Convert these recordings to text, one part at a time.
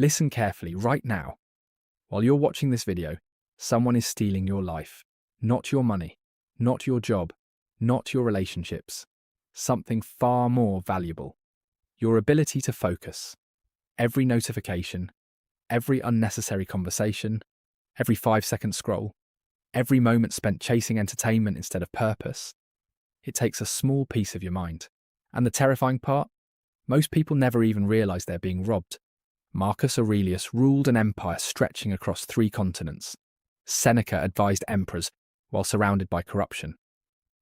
Listen carefully right now. While you're watching this video, someone is stealing your life. Not your money, not your job, not your relationships. Something far more valuable. Your ability to focus. Every notification, every unnecessary conversation, every 5-second scroll, every moment spent chasing entertainment instead of purpose. It takes a small piece of your mind. And the terrifying part? Most people never even realize they're being robbed. Marcus Aurelius ruled an empire stretching across 3 continents. Seneca advised emperors while surrounded by corruption.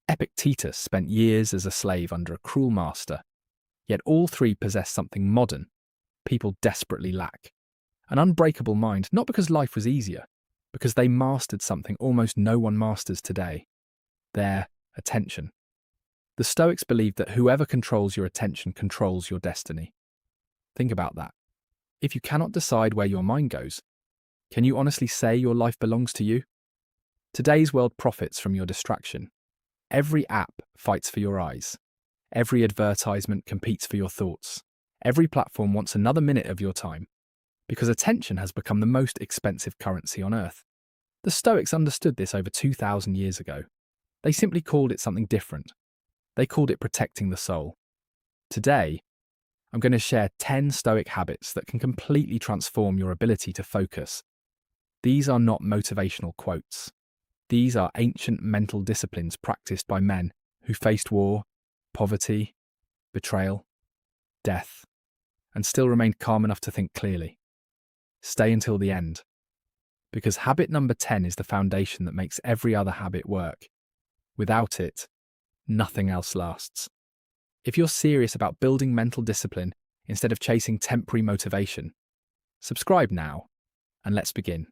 Epictetus spent years as a slave under a cruel master. Yet all 3 possess something modern people desperately lack. An unbreakable mind, not because life was easier, because they mastered something almost no one masters today. Their attention. The Stoics believed that whoever controls your attention controls your destiny. Think about that. If you cannot decide where your mind goes, can you honestly say your life belongs to you? Today's world profits from your distraction. Every app fights for your eyes. Every advertisement competes for your thoughts. Every platform wants another minute of your time, because attention has become the most expensive currency on earth. The Stoics understood this over 2,000 years ago. They simply called it something different. They called it protecting the soul. Today, I'm going to share 10 Stoic habits that can completely transform your ability to focus. These are not motivational quotes. These are ancient mental disciplines practiced by men who faced war, poverty, betrayal, death, and still remained calm enough to think clearly. Stay until the end, because habit number 10 is the foundation that makes every other habit work. Without it, nothing else lasts. If you're serious about building mental discipline instead of chasing temporary motivation, subscribe now, and let's begin.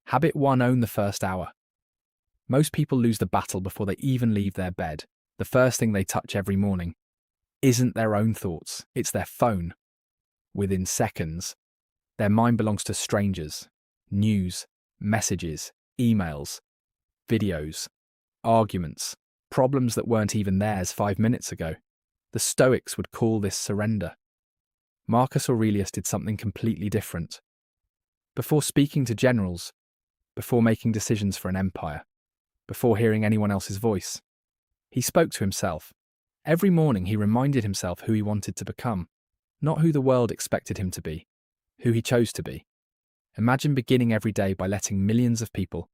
Habit 1: own the first hour. Most people lose the battle before they even leave their bed. The first thing they touch every morning isn't their own thoughts, it's their phone. Within seconds, their mind belongs to strangers, news, messages, emails, videos, arguments, problems that weren't even theirs 5 minutes ago. The Stoics would call this surrender. Marcus Aurelius did something completely different. Before speaking to generals, before making decisions for an empire, before hearing anyone else's voice, he spoke to himself. Every morning he reminded himself who he wanted to become, not who the world expected him to be, who he chose to be. Imagine beginning every day by letting millions of people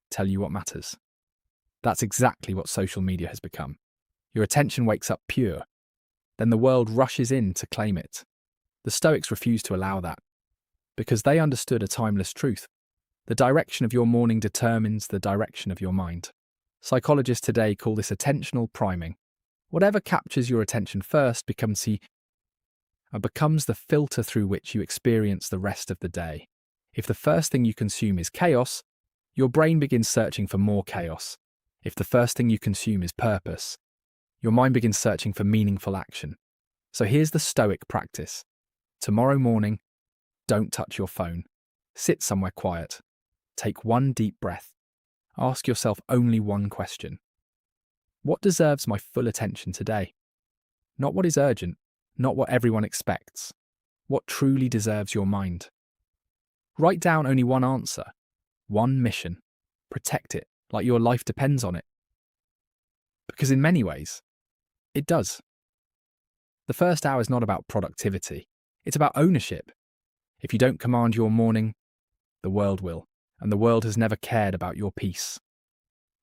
tell you what matters. That's exactly what social media has become. Your attention wakes up pure, then the world rushes in to claim it. The Stoics refused to allow that, because they understood a timeless truth. The direction of your morning determines the direction of your mind. Psychologists today call this attentional priming. Whatever captures your attention first becomes the filter through which you experience the rest of the day. If the first thing you consume is chaos, your brain begins searching for more chaos. If the first thing you consume is purpose, your mind begins searching for meaningful action. So here's the Stoic practice. Tomorrow morning, don't touch your phone. Sit somewhere quiet. Take one deep breath. Ask yourself only one question. What deserves my full attention today? Not what is urgent, not what everyone expects. What truly deserves your mind? Write down only one answer, one mission. Protect it like your life depends on it. Because in many ways, it does. The first hour is not about productivity. It's about ownership. If you don't command your morning, the world will, and the world has never cared about your peace.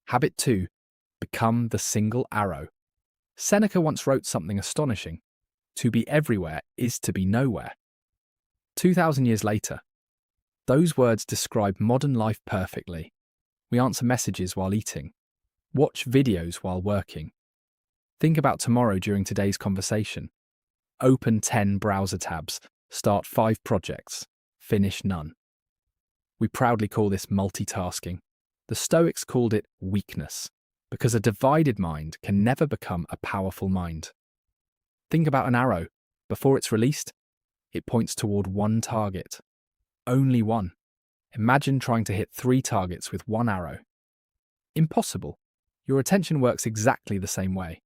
Habit 2: become the single arrow. Seneca once wrote something astonishing. To be everywhere is to be nowhere. 2,000 years later, those words describe modern life perfectly. We answer messages while eating, watch videos while working. Think about tomorrow during today's conversation. Open 10 browser tabs, start 5 projects, finish none. We proudly call this multitasking. The Stoics called it weakness, because a divided mind can never become a powerful mind. Think about an arrow. Before it's released, it points toward one target. Only one. Imagine trying to hit 3 targets with one arrow. Impossible. Your attention works exactly the same way.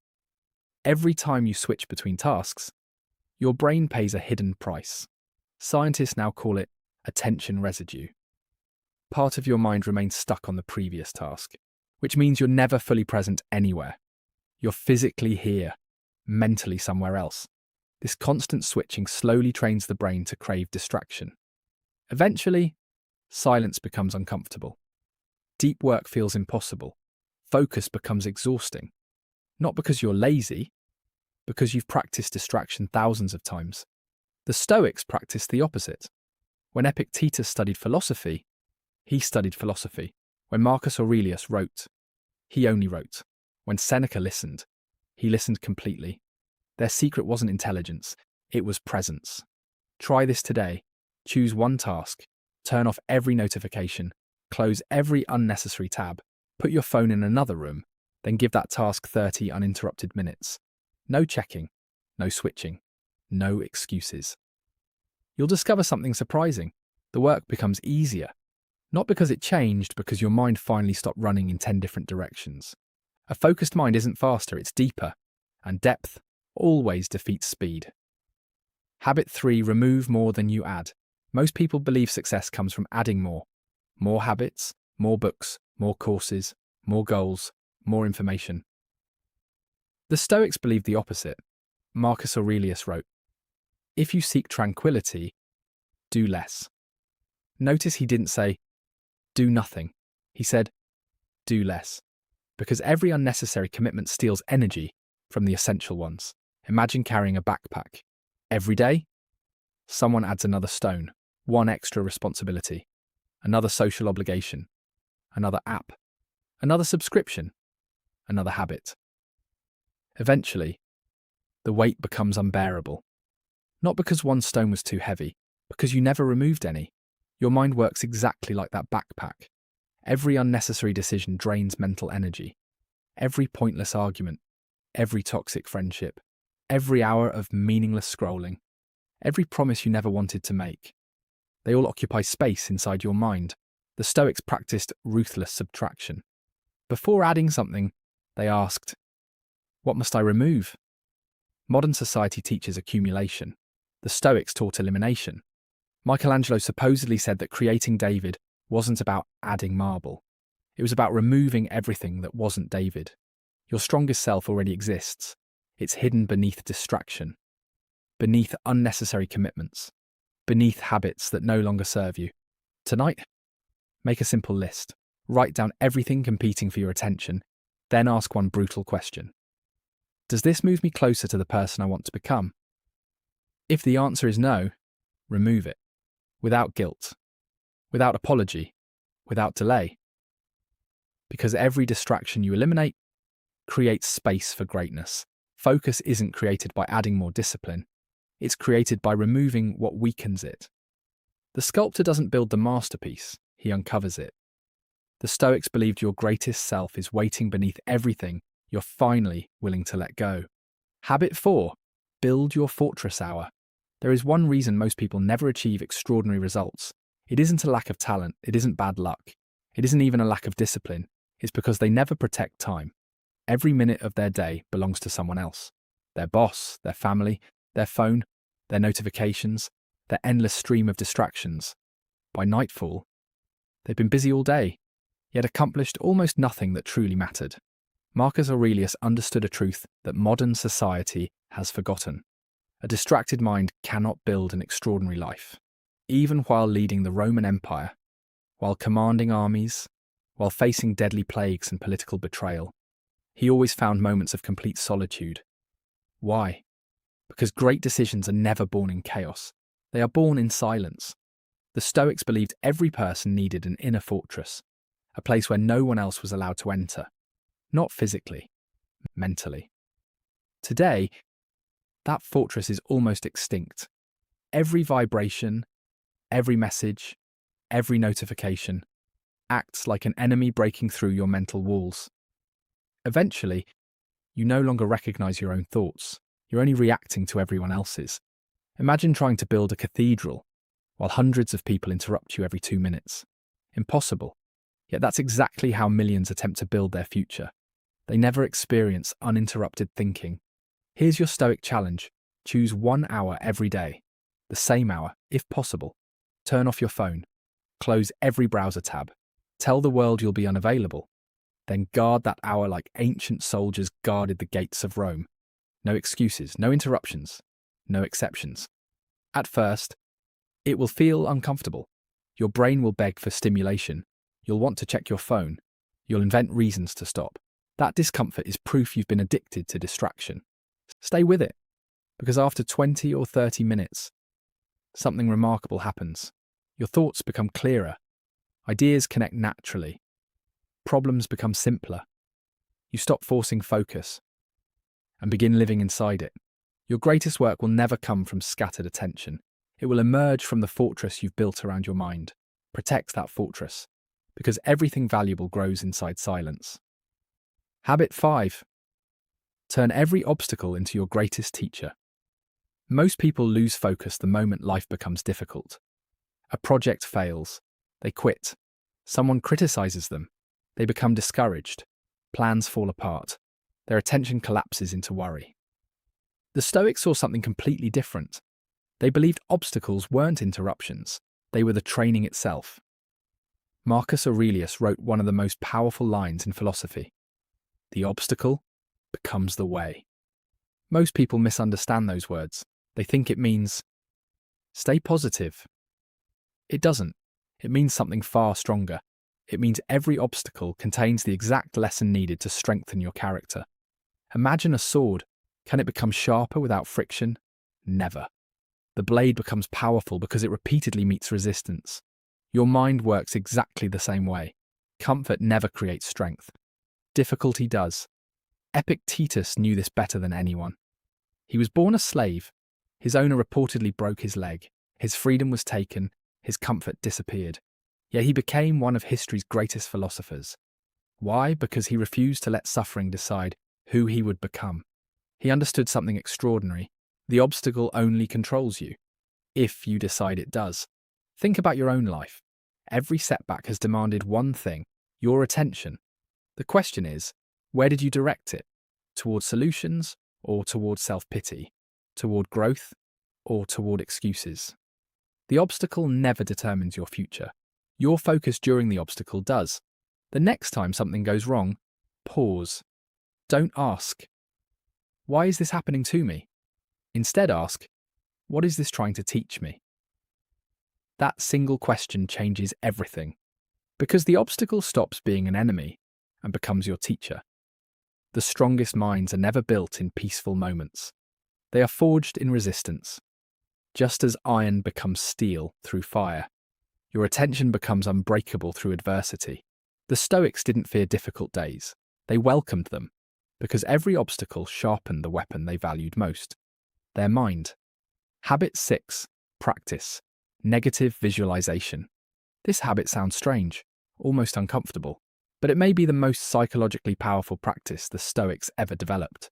Every time you switch between tasks, your brain pays a hidden price. Scientists now call it attention residue. Part of your mind remains stuck on the previous task, which means you're never fully present anywhere. You're physically here, mentally somewhere else. This constant switching slowly trains the brain to crave distraction. Eventually, silence becomes uncomfortable. Deep work feels impossible. Focus becomes exhausting. Not because you're lazy, because you've practiced distraction thousands of times. The Stoics practiced the opposite. When Epictetus studied philosophy, he studied philosophy. When Marcus Aurelius wrote, he only wrote. When Seneca listened, he listened completely. Their secret wasn't intelligence, it was presence. Try this today. Choose one task, turn off every notification, close every unnecessary tab, put your phone in another room, then give that task 30 uninterrupted minutes. No checking, no switching, no excuses. You'll discover something surprising. The work becomes easier. Not because it changed, because your mind finally stopped running in 10 different directions. A focused mind isn't faster, it's deeper, and depth always defeats speed. Habit 3, remove more than you add. Most people believe success comes from adding more. More habits, more books, more courses, more goals, more information. The Stoics believed the opposite. Marcus Aurelius wrote, "If you seek tranquility, do less." Notice he didn't say, do nothing. He said, do less. Because every unnecessary commitment steals energy from the essential ones. Imagine carrying a backpack. Every day, someone adds another stone, one extra responsibility, another social obligation, another app, another subscription, another habit. Eventually, the weight becomes unbearable. Not because one stone was too heavy, because you never removed any. Your mind works exactly like that backpack. Every unnecessary decision drains mental energy. Every pointless argument, every toxic friendship, every hour of meaningless scrolling, every promise you never wanted to make. They all occupy space inside your mind. The Stoics practiced ruthless subtraction. Before adding something, they asked, what must I remove? Modern society teaches accumulation. The Stoics taught elimination. Michelangelo supposedly said that creating David wasn't about adding marble. It was about removing everything that wasn't David. Your strongest self already exists. It's hidden beneath distraction, beneath unnecessary commitments, beneath habits that no longer serve you. Tonight, make a simple list. Write down everything competing for your attention, then ask one brutal question. Does this move me closer to the person I want to become? If the answer is no, remove it. Without guilt, without apology, without delay. Because every distraction you eliminate creates space for greatness. Focus isn't created by adding more discipline. It's created by removing what weakens it. The sculptor doesn't build the masterpiece, he uncovers it. The Stoics believed your greatest self is waiting beneath everything you're finally willing to let go. Habit 4, build your fortress hour. There is one reason most people never achieve extraordinary results. It isn't a lack of talent, it isn't bad luck, it isn't even a lack of discipline. It's because they never protect time. Every minute of their day belongs to someone else. Their boss, their family, their phone, their notifications, their endless stream of distractions. By nightfall, they've been busy all day, yet accomplished almost nothing that truly mattered. Marcus Aurelius understood a truth that modern society has forgotten. A distracted mind cannot build an extraordinary life. Even while leading the Roman Empire, while commanding armies, while facing deadly plagues and political betrayal, he always found moments of complete solitude. Why? Because great decisions are never born in chaos. They are born in silence. The Stoics believed every person needed an inner fortress, a place where no one else was allowed to enter. Not physically, mentally. Today, that fortress is almost extinct. Every vibration, every message, every notification acts like an enemy breaking through your mental walls. Eventually, you no longer recognize your own thoughts. You're only reacting to everyone else's. Imagine trying to build a cathedral while hundreds of people interrupt you every 2 minutes. Impossible. Yet that's exactly how millions attempt to build their future. They never experience uninterrupted thinking. Here's your Stoic challenge. Choose 1 hour every day. the same hour, if possible. Turn off your phone. Close every browser tab. Tell the world you'll be unavailable. Then guard that hour like ancient soldiers guarded the gates of Rome. No excuses, no interruptions, no exceptions. At first, it will feel uncomfortable. Your brain will beg for stimulation. You'll want to check your phone. You'll invent reasons to stop. That discomfort is proof you've been addicted to distraction. Stay with it, because after 20 or 30 minutes, something remarkable happens. Your thoughts become clearer. Ideas connect naturally. Problems become simpler. You stop forcing focus and begin living inside it. Your greatest work will never come from scattered attention. It will emerge from the fortress you've built around your mind. Protect that fortress, because everything valuable grows inside silence. Habit 5. Turn every obstacle into your greatest teacher. Most people lose focus the moment life becomes difficult. A project fails. They quit. Someone criticizes them. They become discouraged. Plans fall apart. Their attention collapses into worry. The Stoics saw something completely different. They believed obstacles weren't interruptions. They were the training itself. Marcus Aurelius wrote one of the most powerful lines in philosophy. The obstacle becomes the way. Most people misunderstand those words. They think it means, stay positive. It doesn't. It means something far stronger. It means every obstacle contains the exact lesson needed to strengthen your character. Imagine a sword. Can it become sharper without friction? Never. The blade becomes powerful because it repeatedly meets resistance. Your mind works exactly the same way. Comfort never creates strength. Difficulty does. Epictetus knew this better than anyone. He was born a slave. His owner reportedly broke his leg. His freedom was taken. His comfort disappeared. Yet he became one of history's greatest philosophers. Why? Because he refused to let suffering decide who he would become. He understood something extraordinary. The obstacle only controls you, if you decide it does. Think about your own life. Every setback has demanded one thing, your attention. The question is, where did you direct it? Toward solutions or toward self-pity? Toward growth or toward excuses? The obstacle never determines your future. Your focus during the obstacle does. The next time something goes wrong, pause. Don't ask, why is this happening to me? Instead ask, what is this trying to teach me? That single question changes everything, because the obstacle stops being an enemy and becomes your teacher. The strongest minds are never built in peaceful moments. They are forged in resistance. Just as iron becomes steel through fire, your attention becomes unbreakable through adversity. The Stoics didn't fear difficult days. They welcomed them, because every obstacle sharpened the weapon they valued most, their mind. Habit 6. Practice. Negative visualization. This habit sounds strange, almost uncomfortable, but it may be the most psychologically powerful practice the Stoics ever developed.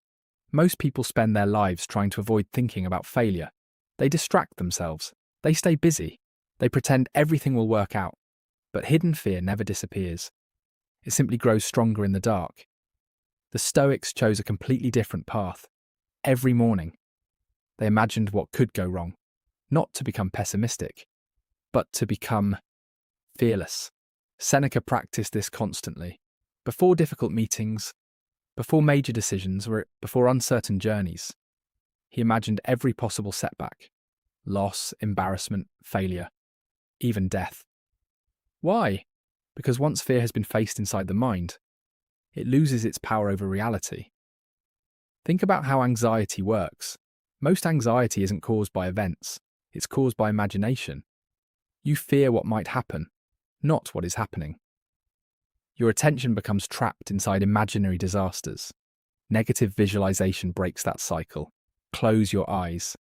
Most people spend their lives trying to avoid thinking about failure. They distract themselves. They stay busy. They pretend everything will work out. But hidden fear never disappears. It simply grows stronger in the dark. The Stoics chose a completely different path. Every morning, they imagined what could go wrong, not to become pessimistic, but to become fearless. Seneca practiced this constantly. Before difficult meetings, before major decisions, or before uncertain journeys, he imagined every possible setback: loss, embarrassment, failure, even death. Why? Because once fear has been faced inside the mind, it loses its power over reality. Think about how anxiety works. Most anxiety isn't caused by events, it's caused by imagination. You fear what might happen, not what is happening. Your attention becomes trapped inside imaginary disasters. Negative visualization breaks that cycle. Close your eyes.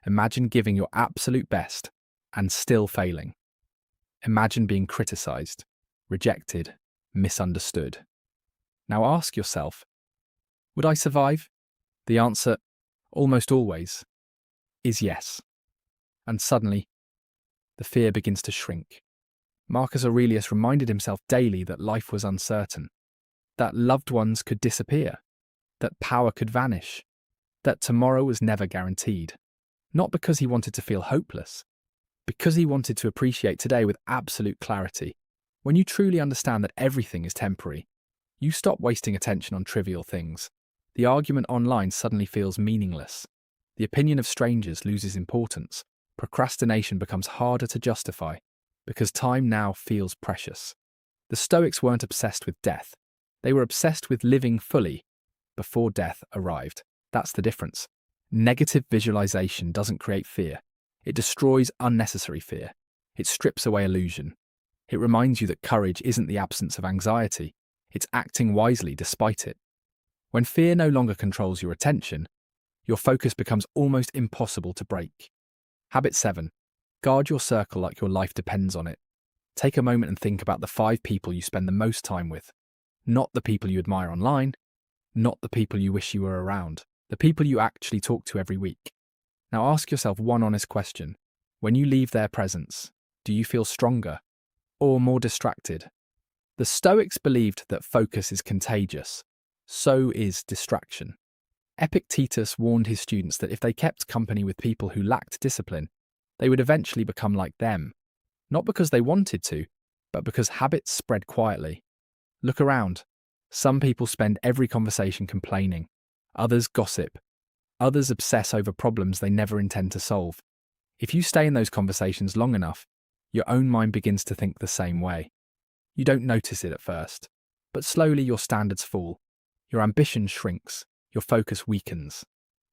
Imagine giving your absolute best and still failing. Imagine being criticized, rejected, misunderstood. Now ask yourself, would I survive? The answer, almost always, is yes. And suddenly, the fear begins to shrink. Marcus Aurelius reminded himself daily that life was uncertain, that loved ones could disappear, that power could vanish, that tomorrow was never guaranteed. Not because he wanted to feel hopeless, because he wanted to appreciate today with absolute clarity. When you truly understand that everything is temporary, you stop wasting attention on trivial things. The argument online suddenly feels meaningless. The opinion of strangers loses importance. Procrastination becomes harder to justify because time now feels precious. The Stoics weren't obsessed with death. They were obsessed with living fully before death arrived. That's the difference. Negative visualization doesn't create fear. It destroys unnecessary fear. It strips away illusion. It reminds you that courage isn't the absence of anxiety. It's acting wisely despite it. When fear no longer controls your attention, your focus becomes almost impossible to break. Habit 7. Guard your circle like your life depends on it. Take a moment and think about the 5 people you spend the most time with. Not the people you admire online, not the people you wish you were around, the people you actually talk to every week. Now ask yourself one honest question. When you leave their presence, do you feel stronger or more distracted? The Stoics believed that focus is contagious. So is distraction. Epictetus warned his students that if they kept company with people who lacked discipline, they would eventually become like them. Not because they wanted to, but because habits spread quietly. Look around. Some people spend every conversation complaining. Others gossip. Others obsess over problems they never intend to solve. If you stay in those conversations long enough, your own mind begins to think the same way. You don't notice it at first, but slowly your standards fall. Your ambition shrinks. Your focus weakens.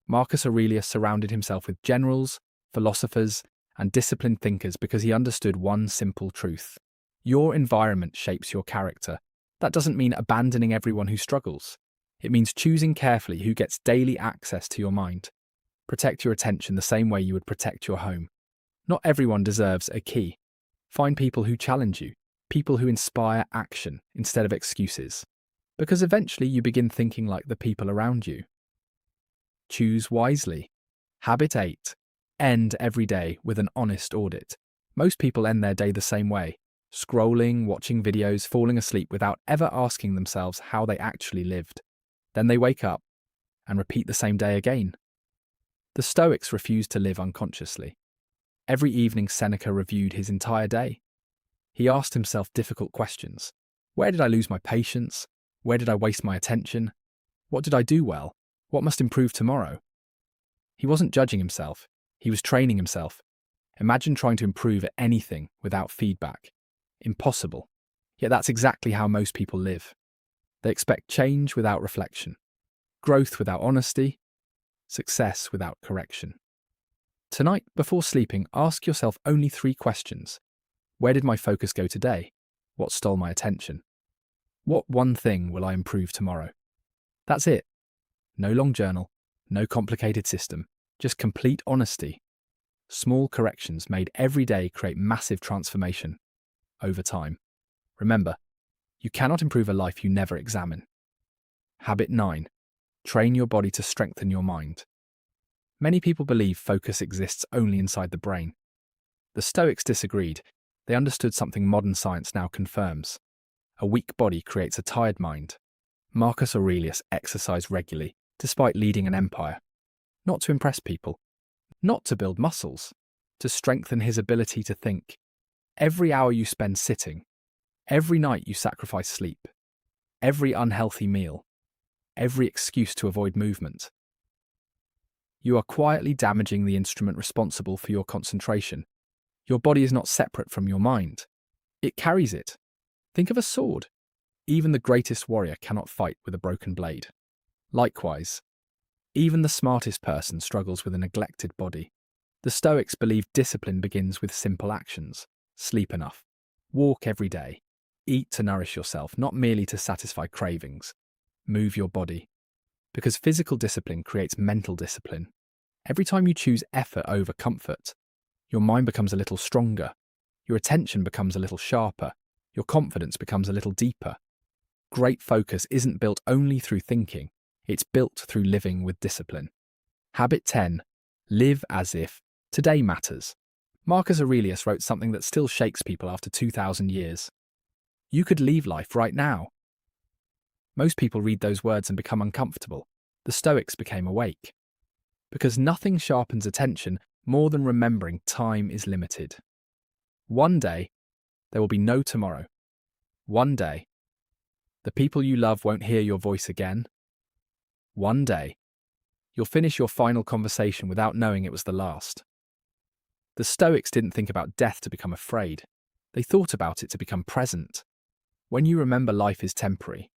Marcus Aurelius surrounded himself with generals, philosophers, and disciplined thinkers because he understood one simple truth. Your environment shapes your character. That doesn't mean abandoning everyone who struggles. It means choosing carefully who gets daily access to your mind. Protect your attention the same way you would protect your home. Not everyone deserves a key. Find people who challenge you, people who inspire action instead of excuses. Because eventually you begin thinking like the people around you. Choose wisely. Habit 8. End every day with an honest audit. Most people end their day the same way, scrolling, watching videos, falling asleep without ever asking themselves how they actually lived. Then they wake up and repeat the same day again. The Stoics refused to live unconsciously. Every evening Seneca reviewed his entire day. He asked himself difficult questions. Where did I lose my patience? Where did I waste my attention? What did I do well? What must improve tomorrow? He wasn't judging himself. He was training himself. Imagine trying to improve at anything without feedback. Impossible. Yet that's exactly how most people live. They expect change without reflection, growth without honesty, success without correction. Tonight, before sleeping, ask yourself only 3 questions. Where did my focus go today? What stole my attention? What one thing will I improve tomorrow? That's it. No long journal, no complicated system, just complete honesty. Small corrections made every day create massive transformation over time. Remember, you cannot improve a life you never examine. Habit 9. Train your body to strengthen your mind. Many people believe focus exists only inside the brain. The Stoics disagreed. They understood something modern science now confirms. A weak body creates a tired mind. Marcus Aurelius exercised regularly, despite leading an empire. Not to impress people, not to build muscles, to strengthen his ability to think. Every hour you spend sitting, every night you sacrifice sleep, every unhealthy meal, every excuse to avoid movement. You are quietly damaging the instrument responsible for your concentration. Your body is not separate from your mind. It carries it. Think of a sword. Even the greatest warrior cannot fight with a broken blade. Likewise, even the smartest person struggles with a neglected body. The Stoics believed discipline begins with simple actions. Sleep enough. Walk every day. Eat to nourish yourself, not merely to satisfy cravings. Move your body. Because physical discipline creates mental discipline. Every time you choose effort over comfort, your mind becomes a little stronger. Your attention becomes a little sharper. Your confidence becomes a little deeper. Great focus isn't built only through thinking. It's built through living with discipline. Habit 10. Live as if today matters. Marcus Aurelius wrote something that still shakes people after 2,000 years. You could leave life right now. Most people read those words and become uncomfortable. The Stoics became awake. Because nothing sharpens attention more than remembering time is limited. One day, there will be no tomorrow. One day, the people you love won't hear your voice again. One day, you'll finish your final conversation without knowing it was the last. The Stoics didn't think about death to become afraid. They thought about it to become present. When you remember life is temporary,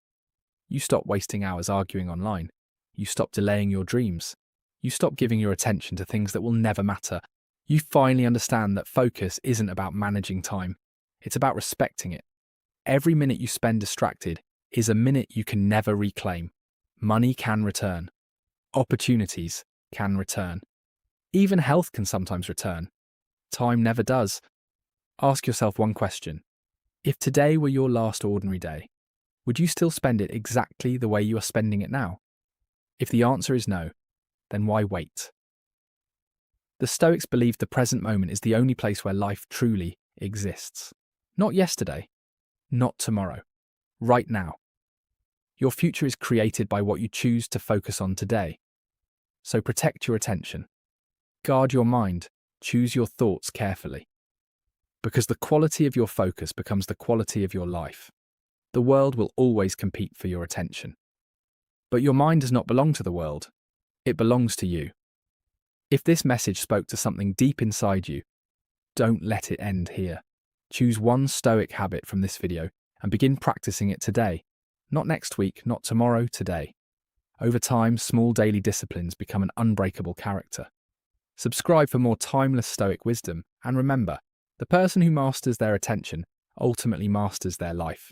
you stop wasting hours arguing online. You stop delaying your dreams. You stop giving your attention to things that will never matter. You finally understand that focus isn't about managing time. It's about respecting it. Every minute you spend distracted is a minute you can never reclaim. Money can return. Opportunities can return. Even health can sometimes return. Time never does. Ask yourself one question. If today were your last ordinary day, would you still spend it exactly the way you are spending it now? If the answer is no, then why wait? The Stoics believed the present moment is the only place where life truly exists. Not yesterday, not tomorrow, right now. Your future is created by what you choose to focus on today. So protect your attention. Guard your mind. Choose your thoughts carefully. Because the quality of your focus becomes the quality of your life. The world will always compete for your attention. But your mind does not belong to the world. It belongs to you. If this message spoke to something deep inside you, don't let it end here. Choose one Stoic habit from this video and begin practicing it today. Not next week, not tomorrow, today. Over time, small daily disciplines become an unbreakable character. Subscribe for more timeless Stoic wisdom, and remember, the person who masters their attention ultimately masters their life.